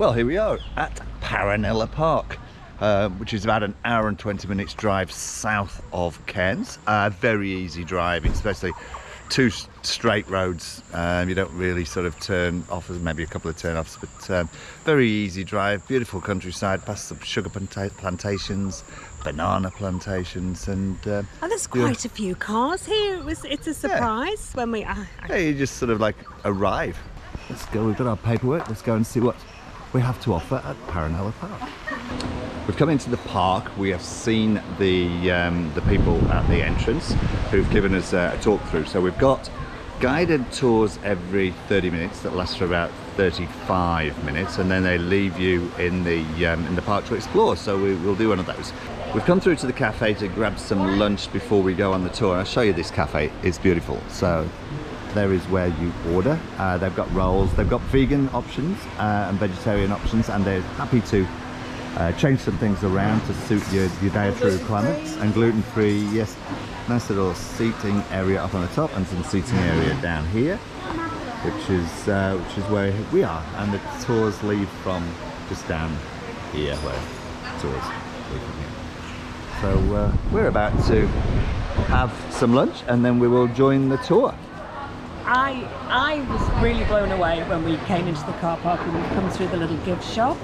Well, here we are at Paronella Park, which is about an hour and 20 minutes drive south of Cairns. Very easy driving, especially two straight roads. You don't really sort of turn off, maybe a couple of turn-offs, but very easy drive. Beautiful countryside, past some sugar plantations, banana plantations, and there's quite a few cars here. It's a surprise when we yeah, you just sort of like arrive. Let's go, we've got our paperwork, let's go and see what we have to offer at Paronella Park. We've come into the park. We have seen the people at the entrance who've given us a talk through. So we've got guided tours every 30 minutes that last for about 35 minutes, and then they leave you in the park to explore. So we'll do one of those. We've come through to the cafe to grab some lunch before we go on the tour. I'll show you this cafe. It's beautiful. So there is where you order. They've got rolls, they've got vegan options and vegetarian options, and they're happy to change some things around to suit your dietary requirements. And gluten-free, yes, nice little seating area up on the top and some seating area down here, which is where we are. And the tours leave from just down here, where tours leave from here. So we're about to have some lunch and then we will join the tour. I was really blown away when we came into the car park and we've come through the little gift shop.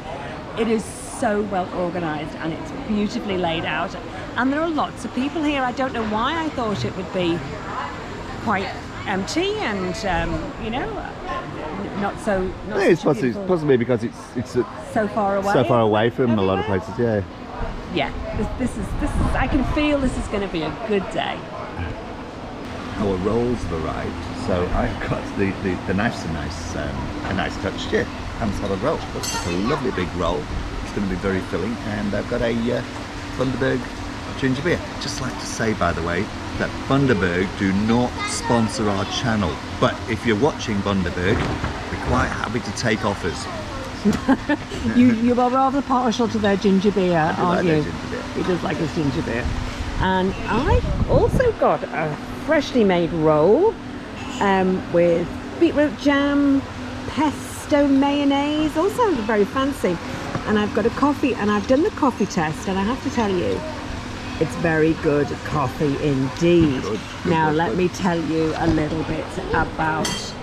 It is so well organised and it's beautifully laid out, and there are lots of people here. I don't know why I thought it would be quite empty and not so. I think it's possibly because it's so far away. So far away from a lot of places. Yeah. Yeah. This is. I can feel this is going to be a good day. Our rolls have arrived, so I've got the nice touch here, ham salad roll. Looks like a lovely big roll. It's going to be very filling, and I've got a Bundaberg ginger beer. I'd just like to say, by the way, that Bundaberg do not sponsor our channel, but if you're watching Bundaberg, we're quite happy to take offers. you are rather partial to their ginger beer, aren't you? Ginger beer. He does like his ginger beer. And I've also got a freshly made roll with beetroot jam, pesto mayonnaise, all sounds very fancy. And I've got a coffee, and I've done the coffee test, and I have to tell you, it's very good coffee indeed. Good, now good, let good. me tell you a little bit about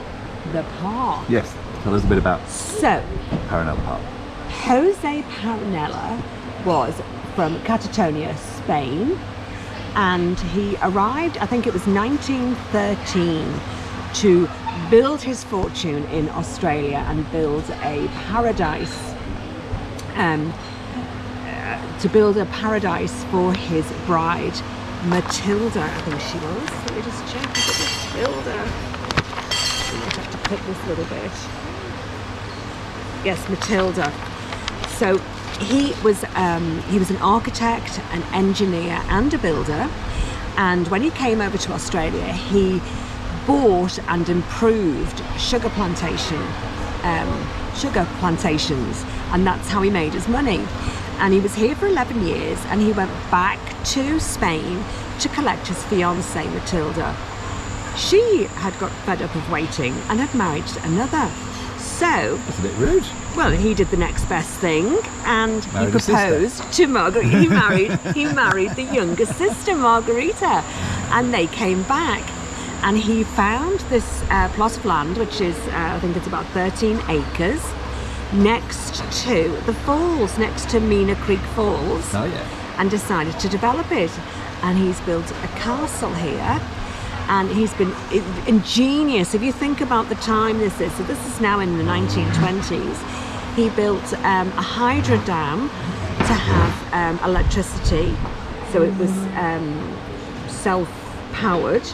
the park. Yes, tell us a bit about Paronella Park. Jose Paronella was from Catalonia, Spain, and he arrived, I think it was 1913, to build his fortune in Australia and build a paradise for his bride, Matilda, I think she was. Let me just check. Matilda. I might have to pick this little bit. Yes, Matilda. So he was an architect, an engineer, and a builder. And when he came over to Australia, he bought and improved sugar plantations, and that's how he made his money. And he was here for 11 years, and he went back to Spain to collect his fiancée, Matilda. She had got fed up of waiting and had married another. So That's a bit rude. well, he did the next best thing, and he Married his proposed to Margaret. He married the younger sister, Margarita, and they came back. And he found this plot of land, which is, I think it's about 13 acres, next to the falls, next to Mina Creek Falls. Oh yeah. And decided to develop it. And he's built a castle here. And he's been ingenious. If you think about the time this is, so this is now in the 1920s, he built a hydro dam to have electricity. So it was self-powered.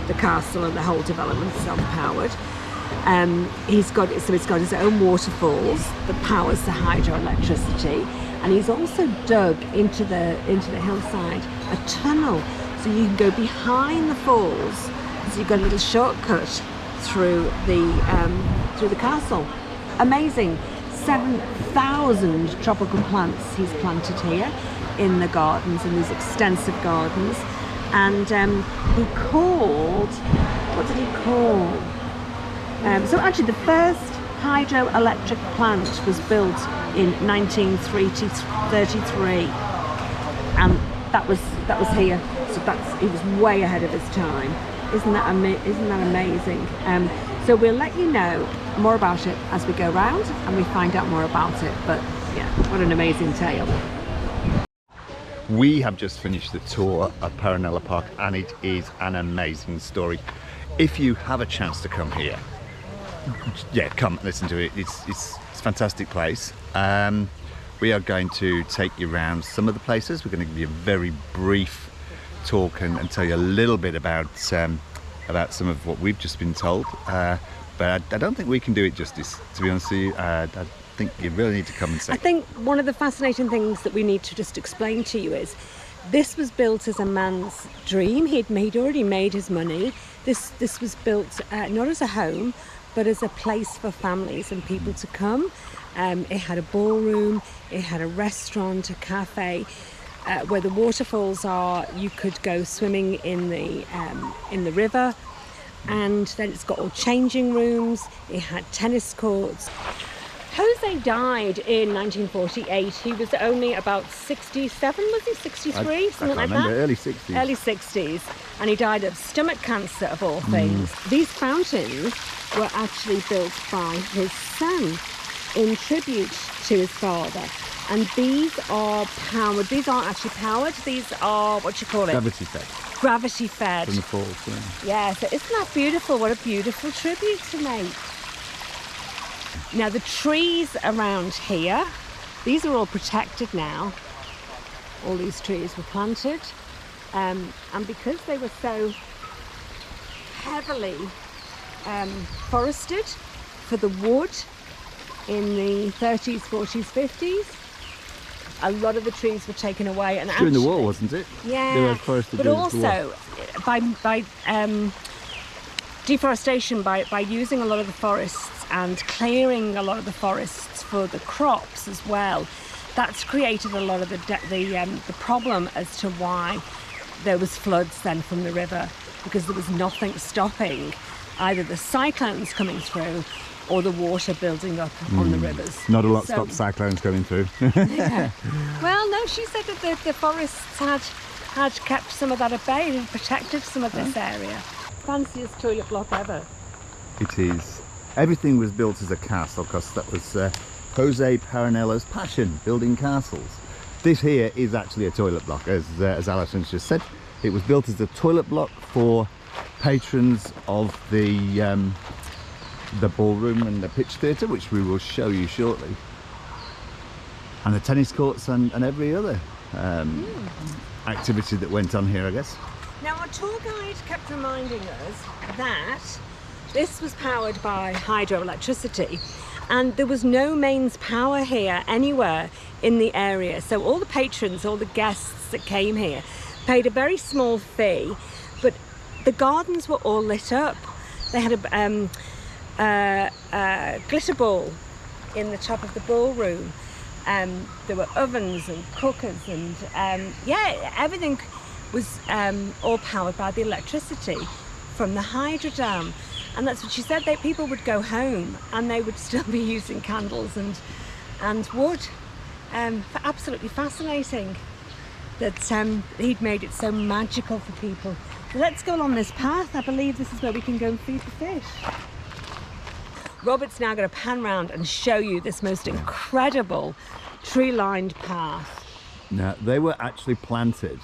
The castle and the whole development self-powered. It's got his own waterfalls that powers the hydroelectricity, and he's also dug into the hillside a tunnel, so you can go behind the falls. So you've got a little shortcut through the castle. Amazing. 7,000 tropical plants he's planted here in the gardens, in these extensive gardens. And he called, what did he call? So actually the first hydroelectric plant was built in 1933, and that was here. So it was way ahead of its time. Isn't that amazing? So we'll let you know more about it as we go round and we find out more about it. But yeah, what an amazing tale. We have just finished the tour of Paronella Park and it is an amazing story. If you have a chance to come here, yeah, come listen to it. It's a fantastic place. We are going to take you around some of the places. We're going to give you a very brief talk and tell you a little bit about some of what we've just been told. But I don't think we can do it justice, to be honest with you. I think you really need to come and see. I think one of the fascinating things that we need to just explain to you is this was built as a man's dream. He'd already made his money. This was built not as a home, but as a place for families and people to come. It had a ballroom, it had a restaurant, a cafe. Where the waterfalls are, you could go swimming in the river, and then it's got all changing rooms. It had tennis courts. Jose died in 1948. He was only about 67, was he? 63, something like that? Early 60s. Early 60s, and he died of stomach cancer of all things. These fountains were actually built by his son in tribute to his father. And these are powered. These aren't actually powered. These are, what you call it? Gravity fed. Gravity fed. From the falls, yeah. Yeah, so isn't that beautiful? What a beautiful tribute to make. Now the trees around here, these are all protected now. All these trees were planted. And because they were so heavily forested for the wood in the 30s, 40s, 50s, a lot of the trees were taken away, and during the war, wasn't it? Yeah, they were forested but also by deforestation, by using a lot of the forests and clearing a lot of the forests for the crops as well. That's created a lot of the problem as to why there was floods then from the river, because there was nothing stopping either the cyclones coming through or the water building up on the rivers. Not a lot stopped cyclones coming through. Yeah. Well, no, she said that the forests had kept some of that at bay and protected some of this area. Fanciest toilet block ever. It is. Everything was built as a castle because that was Jose Paronella's passion, building castles. This here is actually a toilet block, as Alison just said. It was built as a toilet block for patrons of the ballroom and the pitch theatre, which we will show you shortly, and the tennis courts and every other activity that went on here, I guess. Now our tour guide kept reminding us that this was powered by hydroelectricity, and there was no mains power here anywhere in the area, so all the patrons, all the guests that came here paid a very small fee, but the gardens were all lit up. They had a glitter ball in the top of the ballroom. There were ovens and cookers, and yeah, everything was all powered by the electricity from the hydro dam. And that's what she said, that people would go home and they would still be using candles and wood. Absolutely fascinating that he'd made it so magical for people. So let's go along this path. I believe this is where we can go and feed the fish. Robert's now going to pan round and show you this most incredible tree-lined path. Now, they were actually planted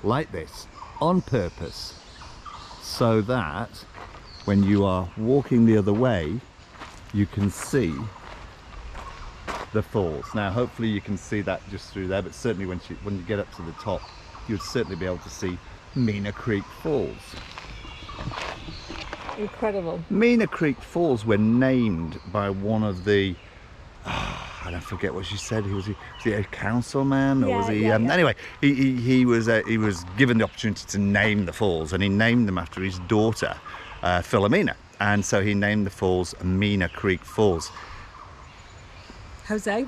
like this on purpose so that when you are walking the other way, you can see the falls. Now, hopefully you can see that just through there, but certainly when you get up to the top, you'd certainly be able to see Mina Creek Falls. Incredible. Mina Creek Falls were named by one of the, I don't forget what she said. Was he a councilman, or yeah, was he? Yeah. Anyway, he was given the opportunity to name the falls, and he named them after his daughter, Philomena, and so he named the falls Mina Creek Falls. Jose,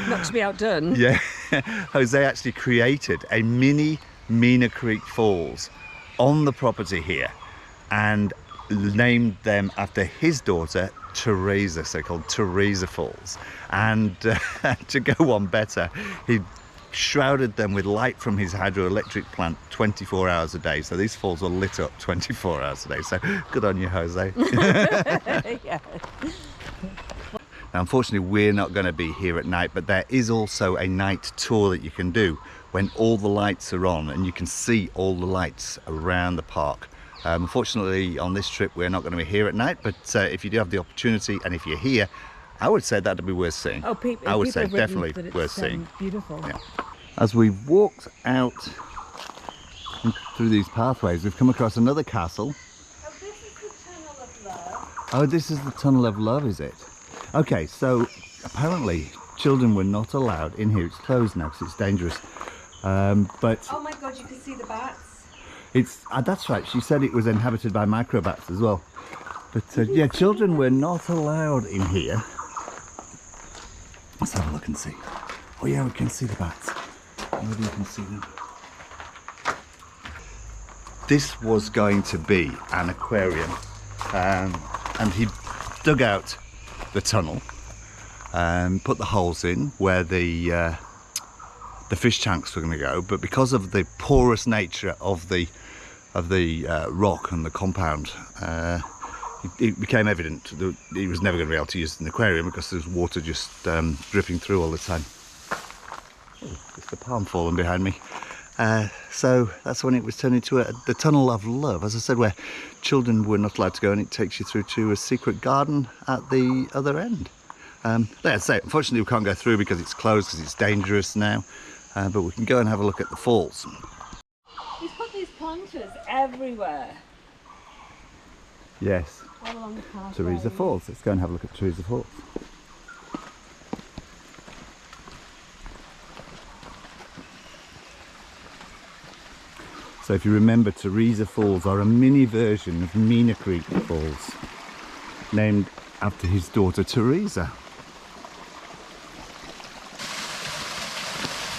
not to be outdone. Yeah, Jose actually created a mini Mina Creek Falls on the property here, and named them after his daughter Teresa, so called Teresa Falls. And to go one better, he shrouded them with light from his hydroelectric plant 24 hours a day. So these falls are lit up 24 hours a day. So good on you, Jose. Yeah. Now, unfortunately, we're not going to be here at night, but there is also a night tour that you can do when all the lights are on and you can see all the lights around the park. Unfortunately, on this trip, we're not going to be here at night, but if you do have the opportunity and if you're here, I would say that'd be worth seeing. Oh, I would say definitely worth seeing. Beautiful. Yeah. As we've walked out through these pathways, we've come across another castle. Oh, this is the Tunnel of Love. Oh, this is the Tunnel of Love, is it? Okay, so apparently children were not allowed in here. It's closed now because it's dangerous. But Oh my God, you can see the bats. it's that's right. She said it was inhabited by microbats as well. But yeah, children were not allowed in here. Let's have a look and see. Oh yeah, we can see the bats. Maybe you can see them. This was going to be an aquarium, and he dug out the tunnel and put the holes in where the fish tanks were going to go. But because of the porous nature of the rock and the compound, it became evident that he was never going to be able to use an aquarium because there's water just dripping through all the time. Oh, there's the palm fallen behind me. So that's when it was turned into the Tunnel of Love, as I said, where children were not allowed to go, and it takes you through to a secret garden at the other end. Let's say, unfortunately, we can't go through because it's closed, because it's dangerous now, but we can go and have a look at the falls. He's put these planters everywhere. Yes, All along the pathway. Teresa Falls. Let's go and have a look at Teresa Falls. So if you remember, Teresa Falls are a mini version of Mina Creek Falls, named after his daughter Teresa.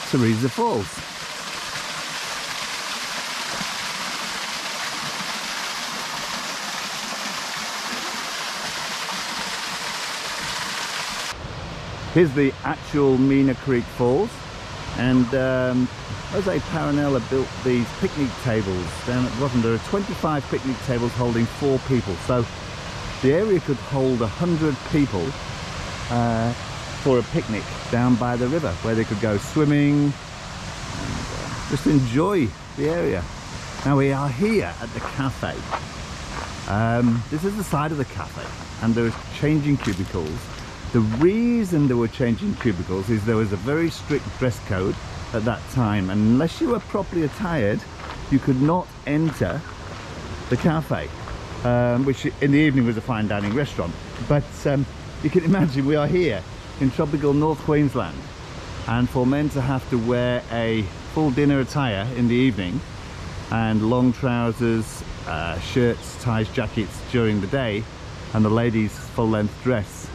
Teresa Falls. Here's the actual Mina Creek Falls, and Jose Paronella built these picnic tables down at the bottom. There are 25 picnic tables holding 4 people, so the area could hold 100 people for a picnic down by the river, where they could go swimming and just enjoy the area. Now we are here at the cafe. This is the side of the cafe, and there are changing cubicles. The reason there were changing cubicles is there was a very strict dress code at that time, and unless you were properly attired, you could not enter the cafe, which in the evening was a fine dining restaurant. But you can imagine we are here in tropical North Queensland, and for men to have to wear a full dinner attire in the evening and long trousers, shirts, ties, jackets during the day, and the ladies' full-length dress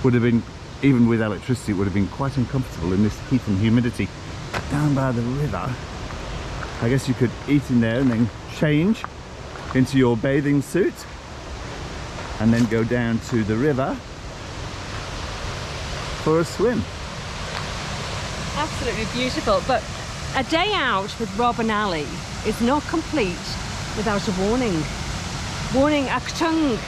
would have been, even with electricity, it would have been quite uncomfortable in this heat and humidity. Down by the river, I guess you could eat in there and then change into your bathing suit and then go down to the river for a swim. Absolutely beautiful, but a day out with Rob and Ali is not complete without a warning. Warning, Akchung!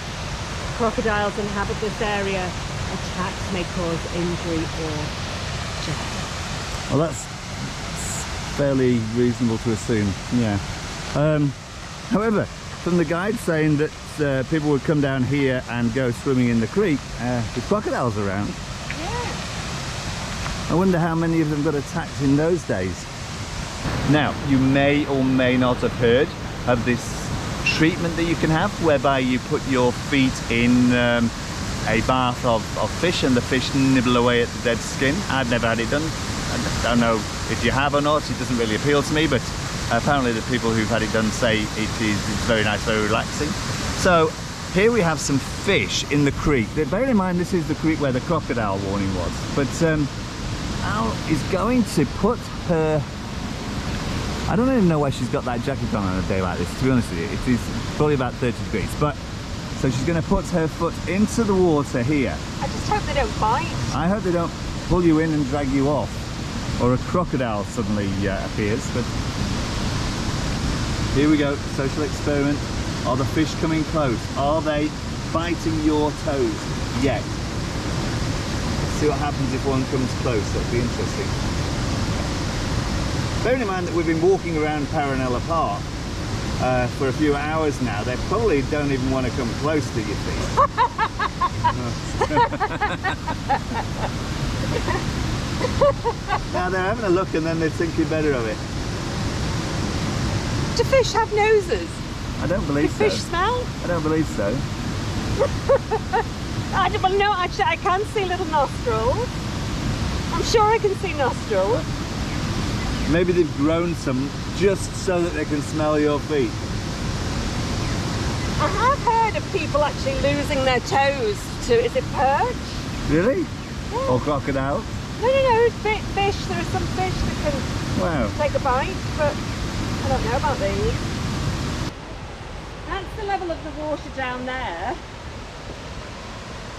Crocodiles inhabit this area. Attacks may cause injury or death. Well, that's fairly reasonable to assume, yeah. However, from the guide saying that people would come down here and go swimming in the creek with crocodiles around. Yeah. I wonder how many of them got attacked in those days. Now, you may or may not have heard of this treatment that you can have, whereby you put your feet in a bath of fish, and the fish nibble away at the dead skin. I've never had it done. I don't know if you have or not. It doesn't really appeal to me, but apparently the people who've had it done say it's very nice, very relaxing. So here we have some fish in the creek. Bear in mind, this is the creek where the crocodile warning was. But Al is going to put her I don't even know why she's got that jacket on a day like this, to be honest with you. It is probably about 30 degrees, but so she's going to put her foot into the water here. I just hope they don't bite. I hope they don't pull you in and drag you off, or a crocodile suddenly appears. But here we go, social experiment. Are the fish coming close? Are they biting your toes yet? Let's see what happens if one comes close. That'll be interesting. Bearing in mind that we've been walking around Paronella Park for a few hours now, they probably don't even want to come close to your feet. Now they're having a look and then they're thinking better of it. Do fish have noses? I don't believe so. Do fish smell? I don't believe so. No, actually I can see little nostrils. I'm sure I can see nostrils. Maybe they've grown some just so that they can smell your feet. I have heard of people actually losing their toes to, is it perch? Really? Yeah. Or crocodile? No, fish. There are some fish that can take a bite, but I don't know about these. That's the level of the water down there.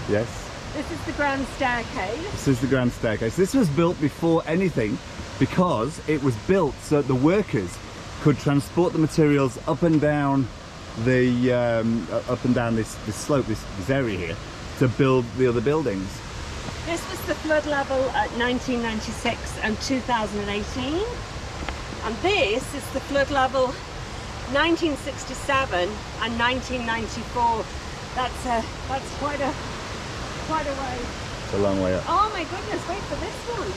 Yes. This is the grand staircase. This is the grand staircase. This was built before anything because it was built so that the workers could transport the materials up and down the this slope, this area here, to build the other buildings. This was the flood level at 1996 and 2018, and this is the flood level 1967 and 1994. That's quite a way. It's a long way up. Oh my goodness! Wait for this one.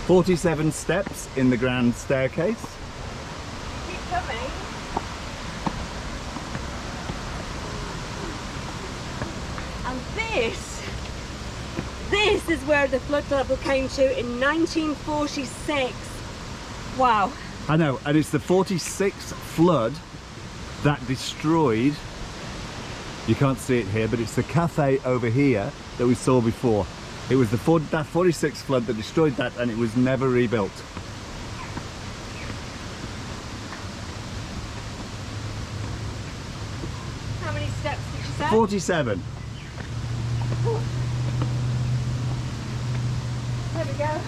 47 steps in the grand staircase. Keep coming. And this is where the flood level came to in 1946. Wow. I know, and it's the 46th flood that destroyed, you can't see it here, but it's the cafe over here that we saw before. It was that 46th flood that destroyed that, and it was never rebuilt. How many steps did you say? 47. There we go.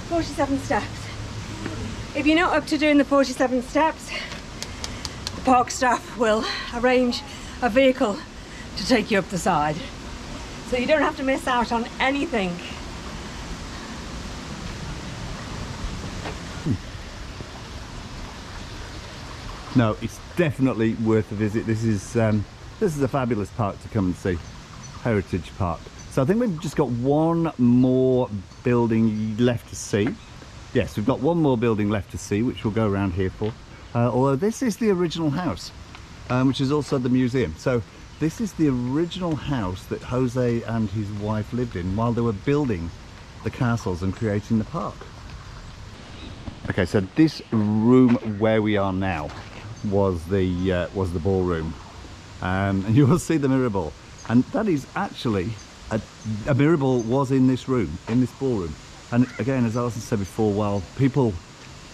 47 steps. If you're not up to doing the 47 steps, the park staff will arrange a vehicle to take you up the side. So you don't have to miss out on anything. No, it's definitely worth a visit. This is a fabulous park to come and see. Heritage Park. So I think we've just got one more building left to see. Yes, we've got one more building left to see, which we'll go around here for. Although this is the original house, which is also the museum. So this is the original house that Jose and his wife lived in while they were building the castles and creating the park. Okay, so this room where we are now was the ballroom, and you will see the mirror ball, and that is actually a mirror ball was in this room, in this ballroom. And again, as Alison said before, while people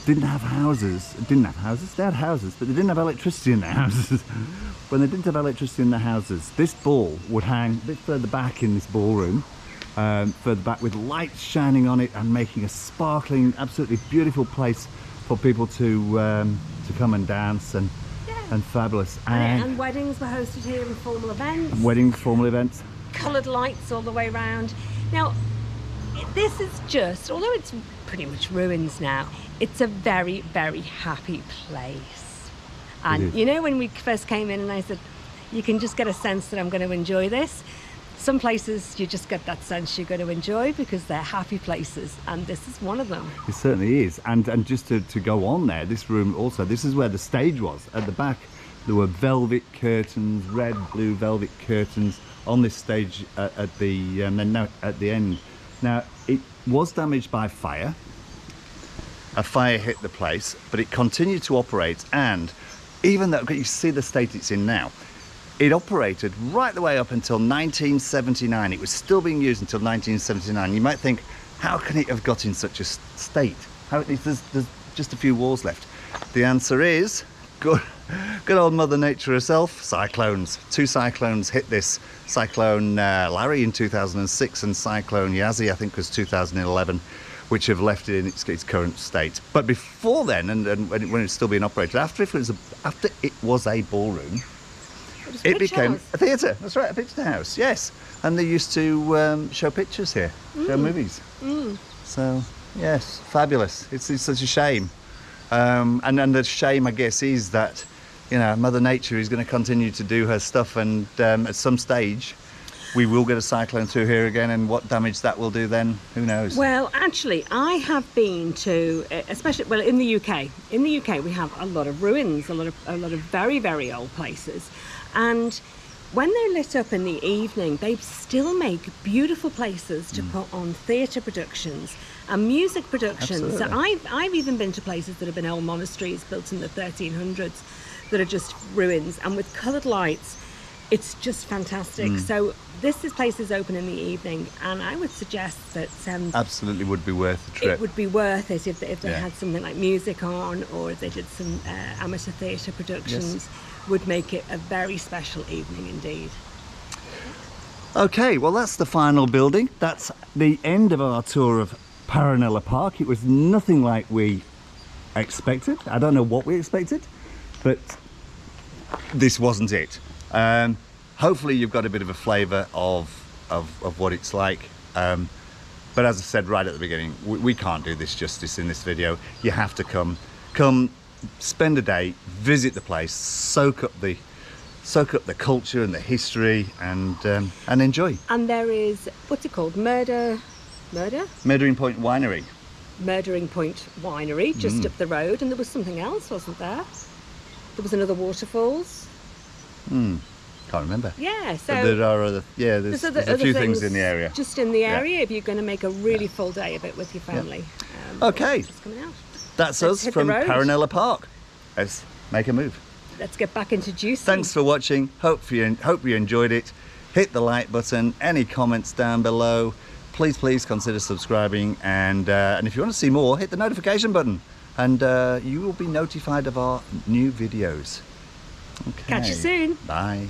didn't have houses, they had houses, but they didn't have electricity in their houses. When they didn't have electricity in their houses, this ball would hang a bit further back in this ballroom, further back, with lights shining on it and making a sparkling, absolutely beautiful place for people to come and dance and fabulous. And weddings were hosted here and formal events. Weddings, formal events. Coloured lights all the way around. Now, this is just, although it's pretty much ruins now, it's a very, very happy place. And you know, when we first came in and I said, you can just get a sense that I'm going to enjoy this. Some places you just get that sense you're going to enjoy because they're happy places, and this is one of them. It certainly is. And just to go on there, this room also, this is where the stage was. At the back there were velvet curtains, red, blue velvet curtains on this stage at the end. Now, it was damaged by fire. A fire hit the place, but it continued to operate, and even though you see the state it's in now, it operated right the way up until 1979. It was still being used until 1979. You might think, how can it have got in such a state? There's just a few walls left. The answer is good old Mother Nature herself. Cyclones. 2 cyclones hit this. Cyclone Larry in 2006 and Cyclone Yazzie, I think, was 2011, which have left it in its current state. But before then, and when it's still being operated, after it was a ballroom, it became a theatre. That's right, a picture house. Yes, and they used to show pictures here, show movies. So yes, fabulous. It's such a shame. And the shame, I guess, is that, you know, Mother Nature is going to continue to do her stuff, and at some stage we will get a cyclone through here again, and what damage that will do then, who knows? Well, actually, I have been to, especially, well, in the UK. In the UK, we have a lot of ruins, a lot of very, very old places, and when they're lit up in the evening, they still make beautiful places to put on theatre productions and music productions. So I've even been to places that have been old monasteries built in the 1300s that are just ruins, and with coloured lights, it's just fantastic. So this place is open in the evening, and I would suggest that absolutely would be worth the trip. It would be worth it if they had something like music on, or if they did some amateur theatre productions. Yes. Would make it a very special evening indeed. Okay, well, that's the final building. That's the end of our tour of Paronella Park. It was nothing like we expected. I don't know what we expected, but this wasn't it. Hopefully you've got a bit of a flavour of what it's like. But as I said right at the beginning, we can't do this justice in this video. You have to come, spend a day, visit the place, soak up the culture and the history, and enjoy. And there is, what's it called? Murdering Point Winery. Murdering Point Winery, just up the road, and there was something else, wasn't there? There was another waterfalls. Can't remember. Yeah, so but there are other. Yeah, there's a few things in the area. Just in the area, if you're going to make a really full day of it with your family. Okay. Just coming out. That's Let's us hit from the road. Paronella Park. Let's make a move. Let's get back into Jucy. Thanks for watching. Hope you enjoyed it. Hit the like button. Any comments down below. Please consider subscribing. And if you want to see more, hit the notification button, and you will be notified of our new videos. Okay. Catch you soon. Bye.